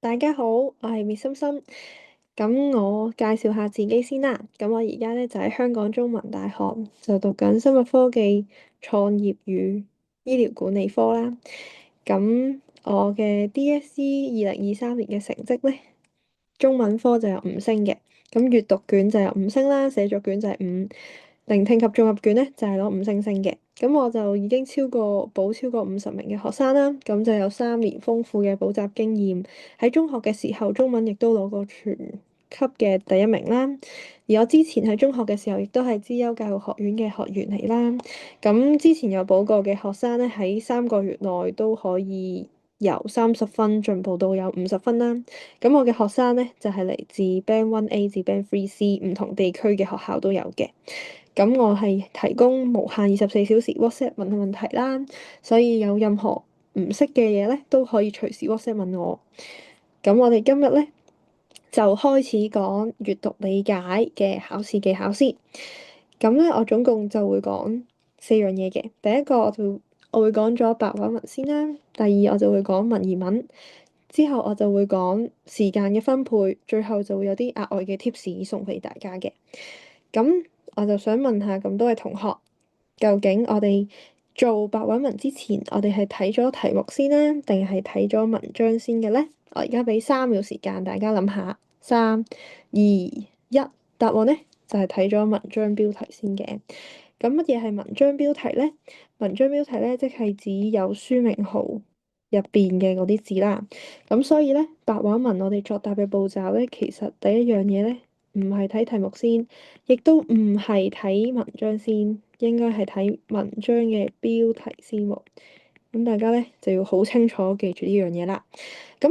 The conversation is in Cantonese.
大家好，我係滅心心。咁我介紹下自己先啦。咁我而家咧就喺香港中文大學就讀緊生物科技創業與醫療管理科啦。咁我嘅 DSE 2023年嘅成績咧，中文科就有5星嘅，咁閱讀卷就有5星啦，寫作卷就係5，聆聽及綜合卷咧就係攞5星嘅。咁我就已經補超過50名嘅學生啦，咁就有3年豐富嘅補習經驗。喺中學嘅時候，中文亦都攞過全級嘅第一名啦。而我之前喺中學嘅時候，亦都係資優教育學院嘅學員嚟啦。咁之前有補過嘅學生咧，喺3個月內都可以由30分進步到有50分啦。咁我嘅學生咧就係嚟自 Band 1A 至 Band 3C 唔同地區嘅學校都有嘅。咁我係提供無限24小時 WhatsApp 問題啦，所以有任何唔識嘅嘢咧都可以隨時 WhatsApp 問我。咁我哋今日咧就開始講閱讀理解嘅考試技巧先。咁咧我總共就會講4樣嘢嘅。第一個我會講咗白話文先啦，第二我就會講文言文，之後我就會講時間嘅分配，最後就會有啲額外嘅 tips 送俾大家嘅。咁我就想問下咁多位同學，究竟我哋做白話文之前，我哋係睇咗題目先啦，定係睇咗文章先嘅咧？我而家俾3秒時間大家諗下，3、2、1，答案咧就係睇咗文章標題先嘅。咁乜嘢係文章標題咧？文章標題咧即係指有書名號入邊嘅嗰啲字啦。咁所以咧，白話文我哋作答嘅步驟咧，其實第一樣嘢咧，唔係睇題目先，亦都唔係睇文章先，應該係睇文章嘅標題先喎。咁大家咧就要好清楚記住呢樣嘢啦。咁